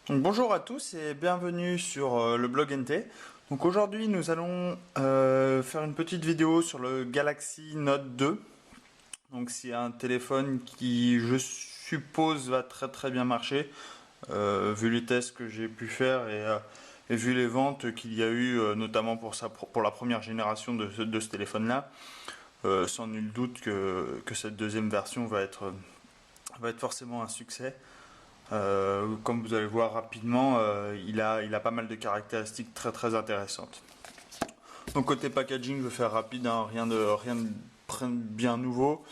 Donc, bonjour à tous et bienvenue sur le blog NT. Donc aujourd'hui nous allons faire une petite vidéo sur le Galaxy Note 2. Donc c'est un téléphone qui je suppose va très très bien marcher vu les tests que j'ai pu faire et vu les ventes qu'il y a eu notamment pour la première génération de ce téléphone là. Sans nul doute que cette deuxième version va être forcément un succès. Comme vous allez voir rapidement, il a pas mal de caractéristiques très très intéressantes. Donc côté packaging, je vais faire rapide, hein, rien de bien nouveau.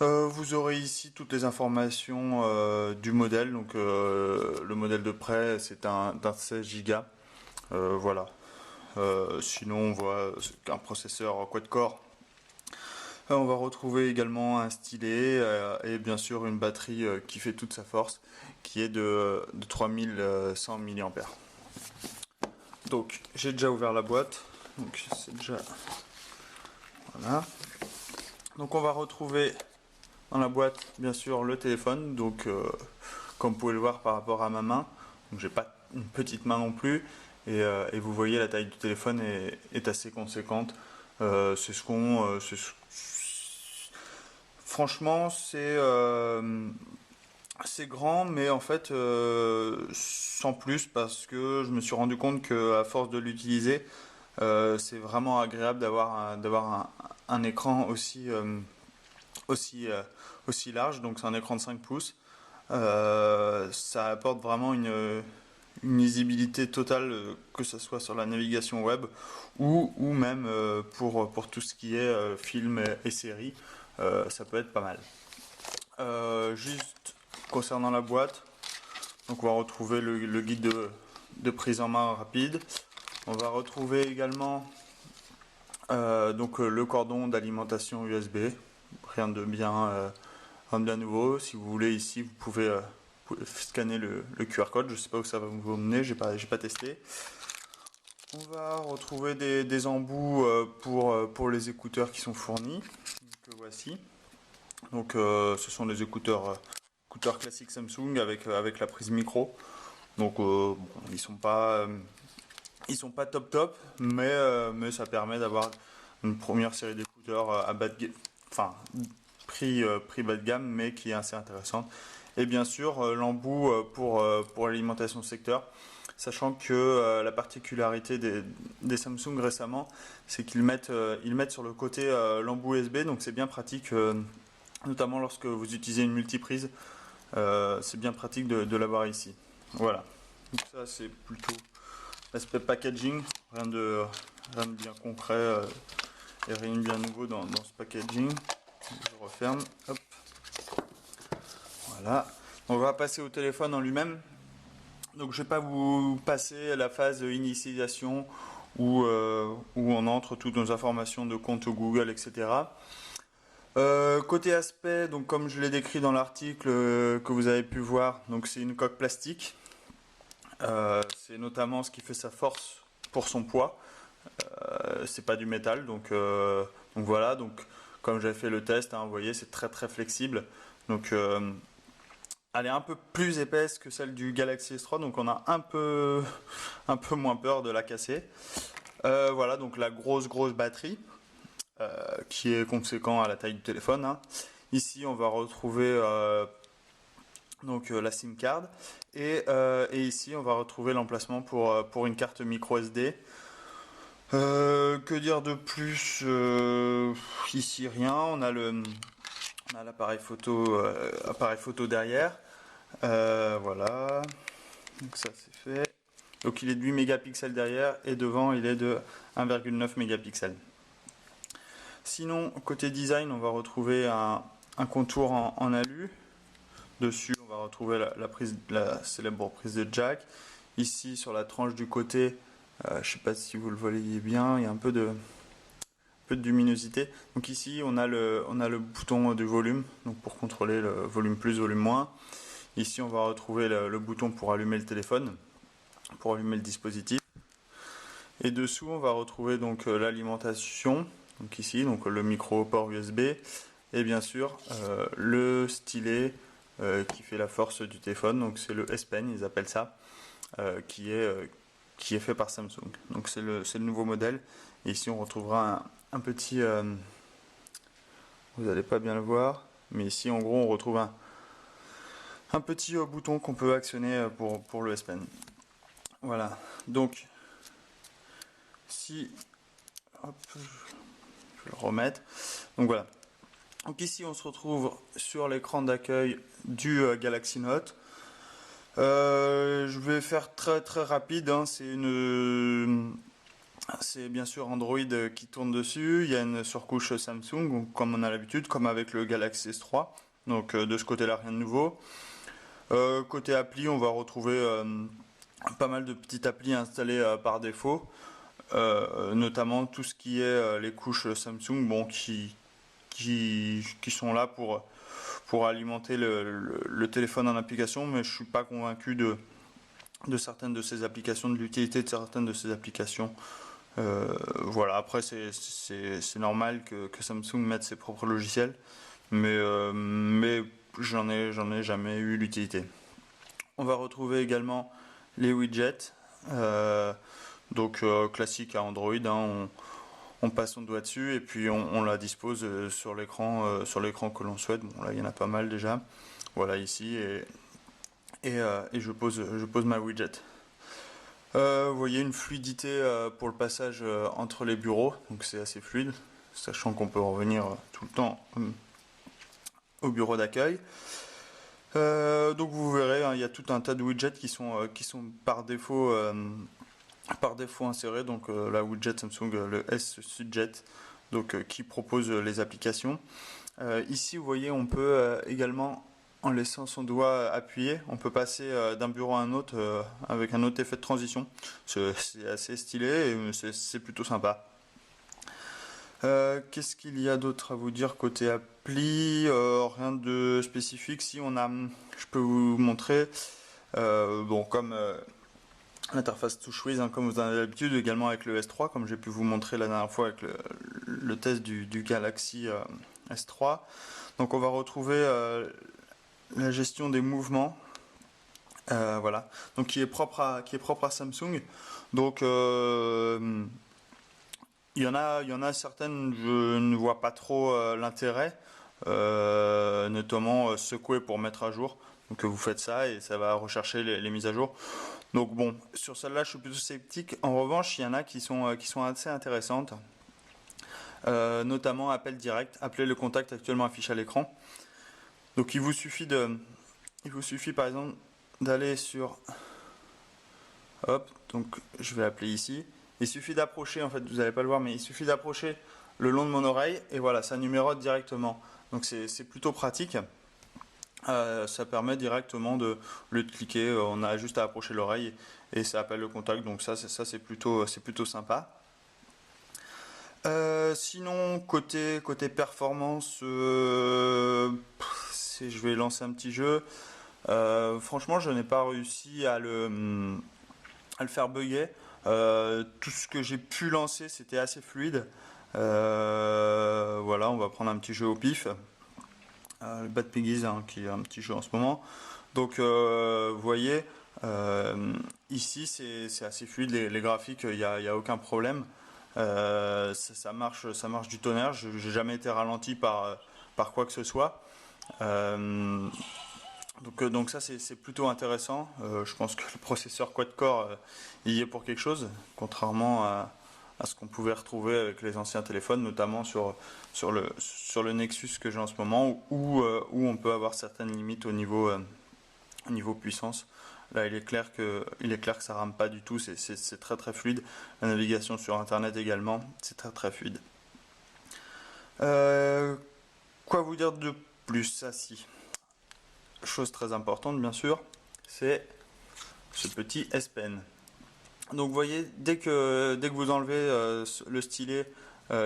Vous aurez ici toutes les informations du modèle. Donc le modèle de près, c'est d'un 16 Go. Voilà. Sinon, on voit un processeur quad-core. On va retrouver également un stylet et bien sûr une batterie qui fait toute sa force, qui est de 3100 mAh. Donc j'ai déjà ouvert la boîte, donc c'est déjà voilà. Donc on va retrouver dans la boîte bien sûr le téléphone, donc comme vous pouvez le voir par rapport à ma main, donc j'ai pas une petite main non plus, et vous voyez la taille du téléphone est assez conséquente. C'est ce qu'on Franchement, c'est grand, mais en fait, sans plus, parce que je me suis rendu compte que à force de l'utiliser, c'est vraiment agréable un écran aussi, aussi large. Donc, c'est un écran de 5 pouces. Ça apporte vraiment une lisibilité totale, que ce soit sur la navigation web ou même pour tout ce qui est film et séries. Ça peut être pas mal. Juste concernant la boîte, donc on va retrouver le guide de prise en main rapide. On va retrouver également le cordon d'alimentation USB. Rien de rien de bien nouveau. Si vous voulez ici, vous pouvez scanner le QR code. Je ne sais pas où ça va vous mener, j'ai pas testé. On va retrouver des embouts pour les écouteurs qui sont fournis. Que voici. Donc ce sont des écouteurs classiques Samsung avec la prise micro. Donc bon, ils sont pas top top, mais ça permet d'avoir une première série d'écouteurs à bas de enfin prix bas de gamme, mais qui est assez intéressante. Et bien sûr l'embout pour l'alimentation secteur, sachant que la particularité des Samsung récemment, c'est ils mettent sur le côté l'embout USB, donc c'est bien pratique, notamment lorsque vous utilisez une multiprise. C'est bien pratique de l'avoir ici. Voilà. Donc ça c'est plutôt l'aspect packaging, rien de bien concret et rien de bien nouveau dans ce packaging. Je referme. Hop. Voilà. On va passer au téléphone en lui-même. Donc je ne vais pas vous passer la phase initialisation où on entre toutes nos informations de compte Google, etc. Côté aspect, donc comme je l'ai décrit dans l'article que vous avez pu voir, donc c'est une coque plastique. C'est notamment ce qui fait sa force pour son poids. C'est pas du métal, donc voilà. Donc comme j'avais fait le test, hein, vous voyez, c'est très très flexible. Donc elle est un peu plus épaisse que celle du Galaxy S3, donc on a un peu moins peur de la casser. Voilà, donc la grosse batterie qui est conséquent à la taille du téléphone, hein. Ici, on va retrouver la SIM card et ici, on va retrouver l'emplacement pour une carte micro SD. Que dire de plus? Ici, rien. On a appareil photo derrière. Voilà. Donc ça c'est fait. Donc il est de 8 mégapixels derrière et devant il est de 1,9 mégapixels. Sinon, côté design, on va retrouver un contour en alu. Dessus, on va retrouver la célèbre prise de jack. Ici, sur la tranche du côté, je ne sais pas si vous le voyez bien, il y a un peu de luminosité. Donc ici, on a le bouton de volume, donc pour contrôler le volume plus, volume moins. Ici, on va retrouver le bouton pour allumer le téléphone, pour allumer le dispositif. Et dessous, on va retrouver donc l'alimentation, donc ici, donc le micro port USB, et bien sûr le stylet qui fait la force du téléphone. Donc c'est le S Pen, ils appellent ça, qui est fait par Samsung. Donc c'est le nouveau modèle. Et ici on retrouvera un petit, vous n'allez pas bien le voir, mais ici en gros on retrouve un petit bouton qu'on peut actionner pour le S Pen. Voilà, donc si, hop, je vais le remettre. Donc voilà. Donc ici on se retrouve sur l'écran d'accueil du Galaxy Note. Je vais faire très très rapide, hein. C'est bien sûr Android qui tourne dessus. Il y a une surcouche Samsung, comme on a l'habitude, comme avec le Galaxy S3. Donc de ce côté-là, rien de nouveau. Côté appli, on va retrouver pas mal de petites applis installées par défaut. Notamment tout ce qui est les couches Samsung, bon, qui sont là pour alimenter le téléphone en application, mais je suis pas convaincu de certaines de ces applications, de l'utilité de certaines de ces applications. Voilà, après c'est normal que Samsung mette ses propres logiciels, mais j'en ai jamais eu l'utilité. On va retrouver également les widgets, donc classique à Android, hein, on passe son doigt dessus et puis on la dispose sur l'écran que l'on souhaite. Bon là il y en a pas mal déjà. Voilà ici et je pose ma widget. Vous voyez une fluidité pour le passage entre les bureaux, donc c'est assez fluide, sachant qu'on peut revenir tout le temps au bureau d'accueil. Donc vous verrez, hein, il y a tout un tas de widgets qui sont par défaut insérés. Donc la widget Samsung, le S-Widget, donc qui propose les applications. Ici, vous voyez, on peut également, en laissant son doigt appuyé, on peut passer d'un bureau à un autre avec un autre effet de transition. C'est assez stylé et c'est plutôt sympa. Qu'est-ce qu'il y a d'autre à vous dire côté appli? Rien de spécifique. Si on a, je peux vous montrer. Bon, comme l'interface TouchWiz, hein, comme vous en avez l'habitude, également avec le S3, comme j'ai pu vous montrer la dernière fois avec le test du Galaxy S3. Donc on va retrouver la gestion des mouvements, voilà, donc qui est propre à Samsung. Donc il y en a certaines, je ne vois pas trop l'intérêt, notamment secouer pour mettre à jour. Donc vous faites ça et ça va rechercher les mises à jour. Donc bon, sur celle-là, je suis plutôt sceptique. En revanche, il y en a qui sont assez intéressantes. Notamment appel direct, appeler le contact actuellement affiché à l'écran. Donc il vous suffit par exemple d'aller sur, hop, donc je vais appeler ici. Il suffit d'approcher, en fait, vous n'allez pas le voir, mais il suffit d'approcher le long de mon oreille et voilà, ça numérote directement. Donc c'est plutôt pratique. Ça permet directement de cliquer, on a juste à approcher l'oreille et ça appelle le contact, donc ça c'est plutôt sympa. Sinon côté performance, je vais lancer un petit jeu. Franchement je n'ai pas réussi à le faire bugger. Tout ce que j'ai pu lancer c'était assez fluide. Voilà, on va prendre un petit jeu au pif. Bad Piggies, hein, qui est un petit jeu en ce moment. Donc vous voyez, ici c'est assez fluide, les graphiques, il n'y a aucun problème. Ça marche du tonnerre, j'ai jamais été ralenti par quoi que ce soit. Donc ça c'est plutôt intéressant. Je pense que le processeur quad-core il y est pour quelque chose, contrairement à ce qu'on pouvait retrouver avec les anciens téléphones, notamment sur le Nexus que j'ai en ce moment, où on peut avoir certaines limites au niveau puissance. Là il est clair que ça rame pas du tout, c'est très très fluide. La navigation sur internet également, c'est très très fluide. Quoi vous dire de plus? Ça si. Chose très importante bien sûr, c'est ce petit S Pen. Donc vous voyez, dès que vous enlevez le stylet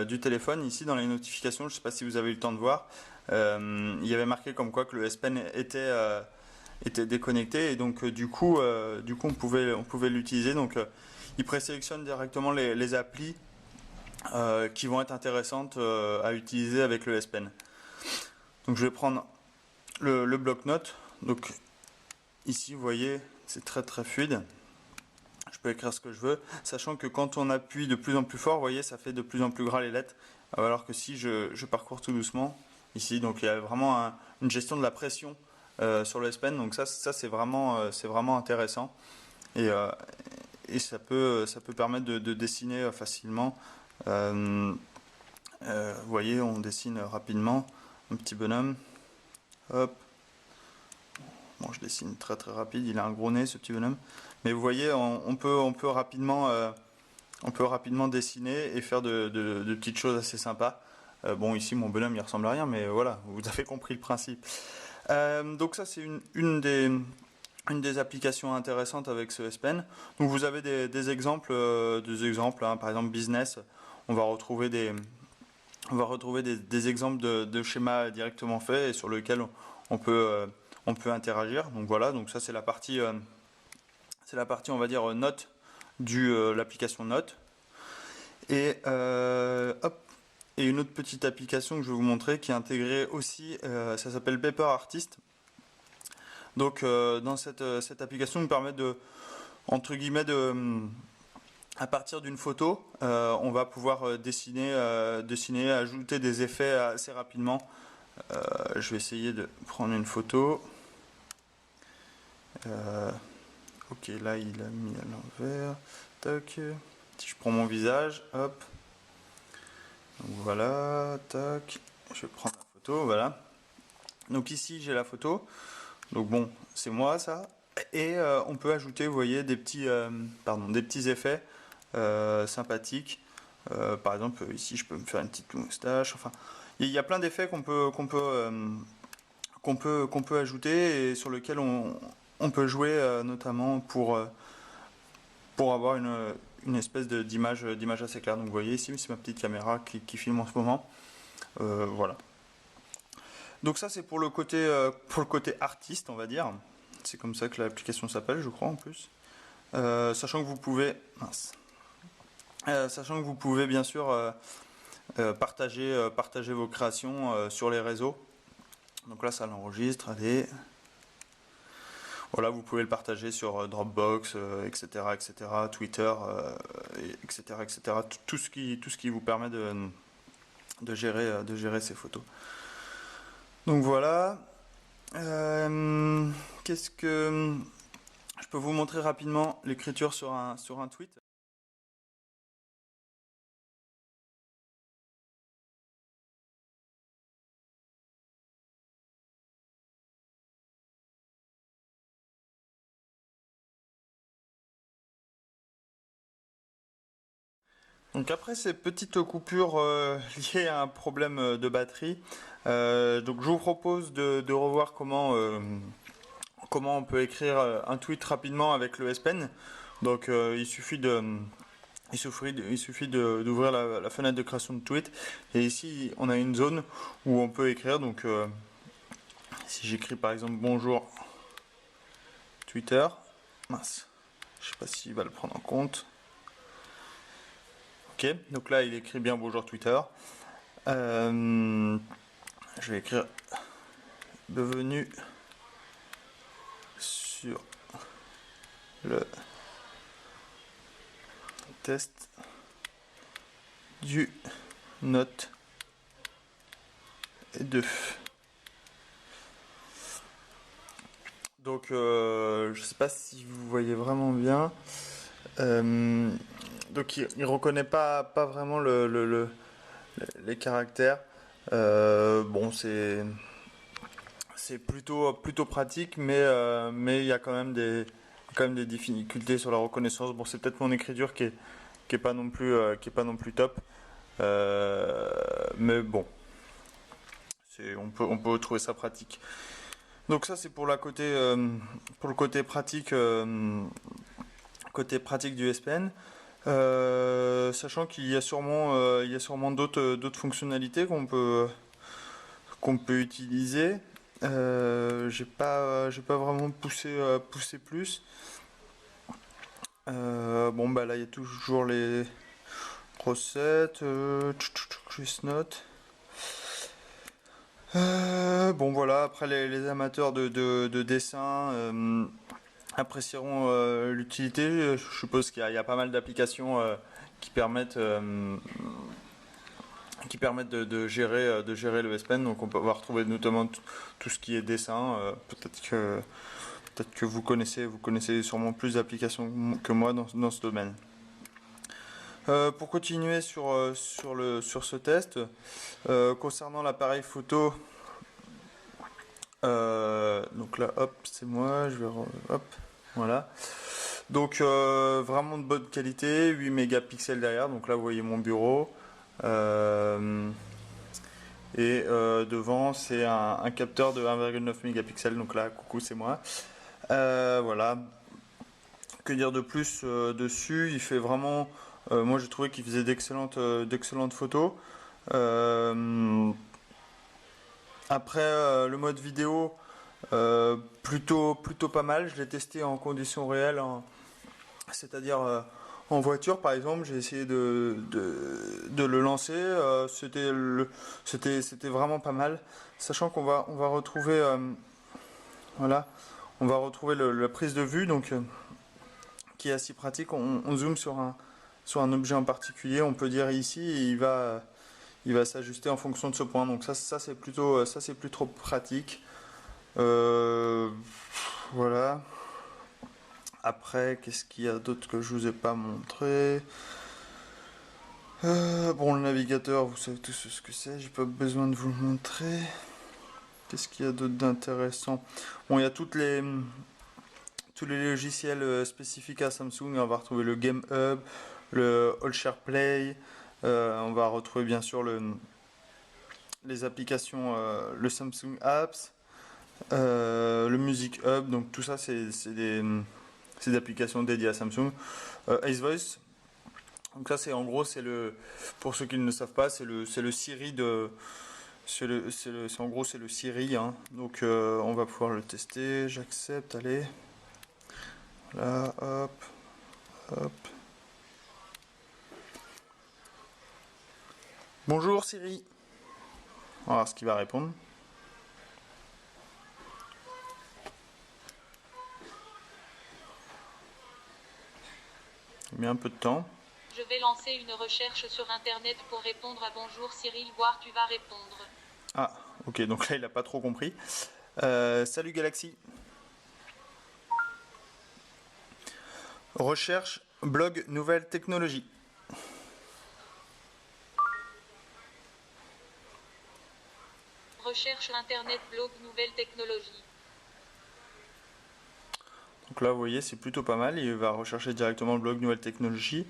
du téléphone, ici dans les notifications, je ne sais pas si vous avez eu le temps de voir, il y avait marqué comme quoi que le S Pen était déconnecté et donc du coup on pouvait l'utiliser. Donc il présélectionne directement les applis qui vont être intéressantes à utiliser avec le S Pen. Donc je vais prendre le bloc-notes. Donc ici vous voyez c'est très très fluide, je peux écrire ce que je veux, sachant que quand on appuie de plus en plus fort, vous voyez ça fait de plus en plus gras les lettres, alors que si je parcours tout doucement ici, donc il y a vraiment une gestion de la pression sur le S Pen, donc ça c'est vraiment intéressant, et ça peut permettre de dessiner facilement. Vous voyez, on dessine rapidement un petit bonhomme. Hop. Bon, je dessine très très rapide. Il a un gros nez, ce petit bonhomme. Mais vous voyez, on peut rapidement dessiner et faire de petites choses assez sympas. Bon, ici, mon bonhomme, il ressemble à rien, mais voilà, vous avez compris le principe. Donc ça, c'est une des applications intéressantes avec ce S Pen. Donc vous avez des exemples, hein, par exemple business. On va retrouver des exemples de schémas directement faits et sur lesquels on peut interagir. Donc voilà, donc ça c'est la partie on va dire note l'application Note. Et hop, et une autre petite application que je vais vous montrer qui est intégrée aussi, ça s'appelle Paper Artist. Donc dans cette application nous permet de, entre guillemets, à partir d'une photo, on va pouvoir dessiner, ajouter des effets assez rapidement. Je vais essayer de prendre une photo. Ok, là il a mis à l'envers. Tac. Si je prends mon visage, hop. Donc voilà, tac. Je vais prendre la photo, voilà. Donc ici j'ai la photo. Donc bon, c'est moi ça. Et on peut ajouter, vous voyez, des petits effets sympathiques. Par exemple, ici, je peux me faire une petite moustache. Enfin, il y a plein d'effets qu'on peut ajouter et sur lesquels on peut jouer, notamment pour avoir une espèce d'image assez claire. Donc, vous voyez ici, c'est ma petite caméra qui filme en ce moment. Voilà. Donc ça, c'est pour le côté artiste, on va dire. C'est comme ça que l'application s'appelle, je crois, en plus. Sachant que vous pouvez... Mince. Sachant que vous pouvez bien sûr partager vos créations sur les réseaux. Donc là ça l'enregistre, allez. Voilà, vous pouvez le partager sur Dropbox, etc., Twitter, etc. Tout ce qui vous permet de gérer ces photos. Donc voilà. Qu'est-ce que... Je peux vous montrer rapidement l'écriture sur un tweet. Donc après ces petites coupures liées à un problème de batterie, donc je vous propose de revoir comment on peut écrire un tweet rapidement avec le S Pen. Donc il suffit d'ouvrir la fenêtre de création de tweet et ici on a une zone où on peut écrire. Donc si j'écris par exemple bonjour Twitter, mince, je sais pas s'il va le prendre en compte. Ok, donc là il écrit bien bonjour Twitter. Je vais écrire bienvenue sur le test du Note 2. Donc je sais pas si vous voyez vraiment bien. Donc il reconnaît pas vraiment les caractères. Bon c'est plutôt pratique, mais il y a quand même des difficultés sur la reconnaissance. Bon, c'est peut-être mon écriture qui est pas non plus top. Mais bon, on peut trouver ça pratique. Donc ça c'est pour le côté pratique du S Pen. Sachant qu'il y a sûrement d'autres fonctionnalités qu'on peut utiliser. J'ai pas vraiment poussé plus. Bon bah là il y a toujours les recettes, Chris Note. Bon voilà, après les amateurs de dessin apprécieront l'utilité. Je suppose qu'il y a pas mal d'applications qui permettent, de gérer le S Pen. Donc on va retrouver notamment tout ce qui est dessin. Peut-être que vous connaissez sûrement plus d'applications que moi dans ce domaine. Pour continuer sur ce test, concernant l'appareil photo, donc là, hop, c'est moi, hop, voilà. Donc vraiment de bonne qualité, 8 mégapixels derrière, donc là vous voyez mon bureau. Devant c'est un capteur de 1,9 mégapixels, donc là, coucou, c'est moi. Voilà. Que dire de plus dessus? Il fait vraiment. Moi j'ai trouvé qu'il faisait d'excellentes photos. Après le mode vidéo, plutôt pas mal. Je l'ai testé en conditions réelles, c'est-à-dire en voiture par exemple. J'ai essayé de le lancer. C'était vraiment pas mal. Sachant on va retrouver voilà, on va retrouver la prise de vue, donc qui est assez pratique. On zoome sur un objet en particulier, on peut dire ici, et il va s'ajuster en fonction de ce point. Donc ça c'est plutôt pratique. Euh, voilà. Après, qu'est-ce qu'il y a d'autre que je vous ai pas montré? Bon, le navigateur, vous savez tous ce que c'est, j'ai pas besoin de vous le montrer. Qu'est-ce qu'il y a d'autre d'intéressant? Bon, il y a tous les logiciels spécifiques à Samsung. On va retrouver le Game Hub, le All Share Play. On va retrouver bien sûr les applications, le Samsung Apps, le Music Hub. Donc tout ça, c'est des applications dédiées à Samsung. Ace Voice. Donc ça, c'est en gros, pour ceux qui ne le savent pas, c'est le Siri de, en gros, c'est le Siri, hein. Donc on va pouvoir le tester. J'accepte, allez. Là, hop, hop. Bonjour Siri. On va voir ce qu'il va répondre. Il met un peu de temps. Je vais lancer une recherche sur internet pour répondre à bonjour Cyril, voir tu vas répondre. Ah, ok, donc là il n'a pas trop compris. Salut Galaxy. Recherche, blog, nouvelles technologies. Recherche internet, blog, nouvelles technologies. Donc là vous voyez c'est plutôt pas mal. Il va rechercher directement le blog nouvelles technologies.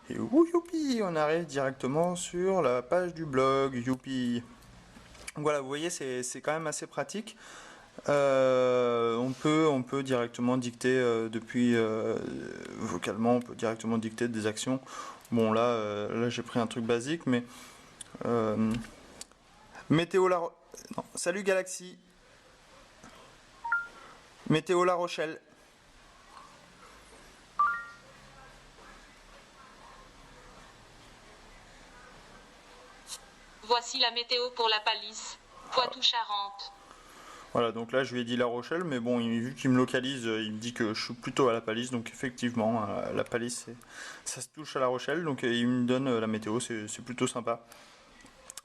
Et youpi, on arrive directement sur la page du blog. Youpi. Donc voilà, vous voyez c'est quand même assez pratique. On peut directement dicter vocalement, on peut directement dicter des actions. Bon là j'ai pris un truc basique, mais météo non, salut Galaxy. Météo La Rochelle. Voici la météo pour la Palisse, Poitou-Charentes. Voilà, donc là je lui ai dit La Rochelle, mais bon, vu qu'il me localise, il me dit que je suis plutôt à la Palisse, donc effectivement, la Palisse, ça se touche à La Rochelle, donc il me donne la météo, c'est plutôt sympa.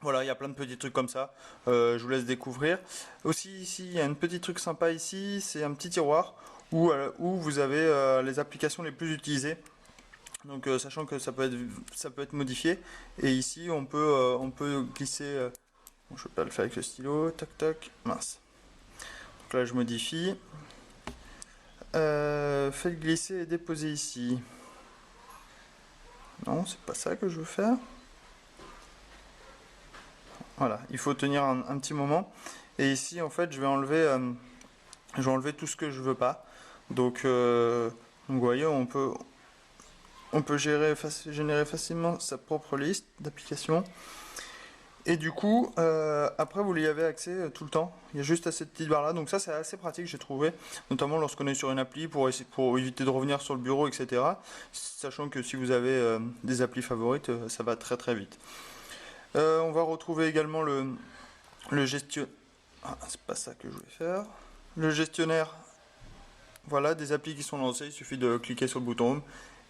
Voilà, il y a plein de petits trucs comme ça, je vous laisse découvrir. Aussi ici, il y a un petit truc sympa ici, c'est un petit tiroir où vous avez les applications les plus utilisées. Donc sachant que ça peut être modifié, et ici on peut glisser, bon, je ne vais pas le faire avec le stylo, tac tac, mince. Donc là je modifie, faites glisser et déposer ici. Non, c'est pas ça que je veux faire. Voilà, il faut tenir un petit moment, et ici en fait je vais enlever tout ce que je veux pas. Donc vous voyez, on peut générer facilement sa propre liste d'applications. Et du coup, après vous y avez accès tout le temps. Il y a juste à cette petite barre là. Donc ça c'est assez pratique, j'ai trouvé. Notamment lorsqu'on est sur une appli pour éviter de revenir sur le bureau, etc. Sachant que si vous avez des applis favorites, ça va très très vite. On va retrouver également le Ah, c'est pas ça que je voulais faire. Le gestionnaire, voilà, des applis qui sont lancées, il suffit de cliquer sur le bouton Home.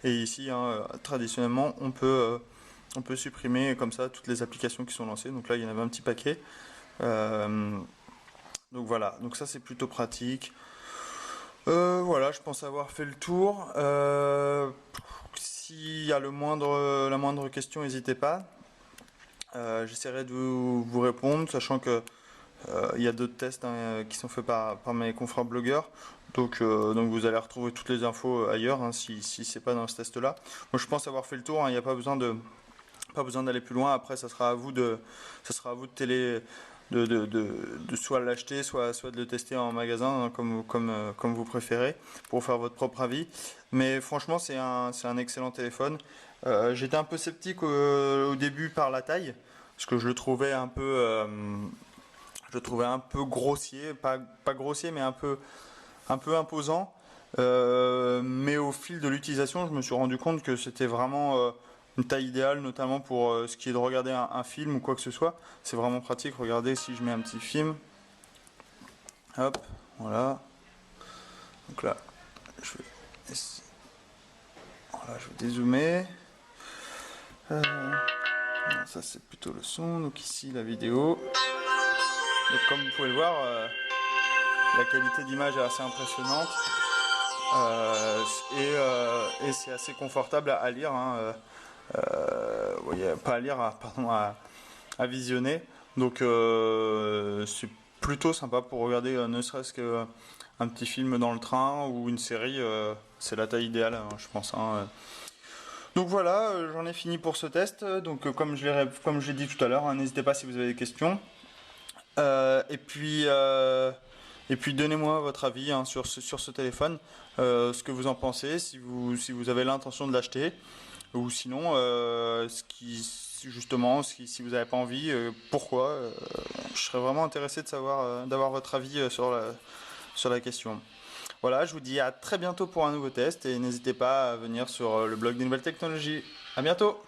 Et ici, hein, traditionnellement, on peut supprimer comme ça toutes les applications qui sont lancées. Donc là, il y en avait un petit paquet. Euh, donc voilà, donc ça c'est plutôt pratique. Voilà, je pense avoir fait le tour. S'il y a la moindre question, n'hésitez pas. J'essaierai de vous répondre, sachant que il y a d'autres tests hein, qui sont faits par mes confrères blogueurs. Donc vous allez retrouver toutes les infos ailleurs hein, si c'est pas dans ce test-là. Moi je pense avoir fait le tour, hein, il n'y a pas besoin d'aller plus loin. Après ça sera à vous de télé, de soit l'acheter, soit de le tester en magasin, hein, comme vous préférez, pour faire votre propre avis. Mais franchement c'est un excellent téléphone. J'étais un peu sceptique au début par la taille, parce que je le trouvais un peu grossier, pas grossier, mais un peu imposant. Mais au fil de l'utilisation, je me suis rendu compte que c'était vraiment une taille idéale, notamment pour ce qui est de regarder un film ou quoi que ce soit. C'est vraiment pratique. Regardez si je mets un petit film. Hop, voilà. Donc là, je vais, voilà, je vais dézoomer. Non, ça c'est plutôt le son. Donc ici la vidéo. Donc comme vous pouvez le voir, la qualité d'image est assez impressionnante. Et c'est assez confortable à lire, hein, pas à lire, pardon, à visionner. Donc c'est plutôt sympa pour regarder ne serait-ce qu'un petit film dans le train ou une série. C'est la taille idéale, hein, je pense. Hein. Donc voilà, j'en ai fini pour ce test. Donc comme je l'ai dit tout à l'heure, hein, n'hésitez pas si vous avez des questions. Euh, et puis, euh, et puis donnez-moi votre avis hein, sur ce téléphone, ce que vous en pensez, si vous avez l'intention de l'acheter, ou sinon, justement, si vous n'avez pas envie, pourquoi. Je serais vraiment intéressé de savoir, d'avoir votre avis sur la question. Voilà, je vous dis à très bientôt pour un nouveau test et n'hésitez pas à venir sur le blog des nouvelles technologies. À bientôt!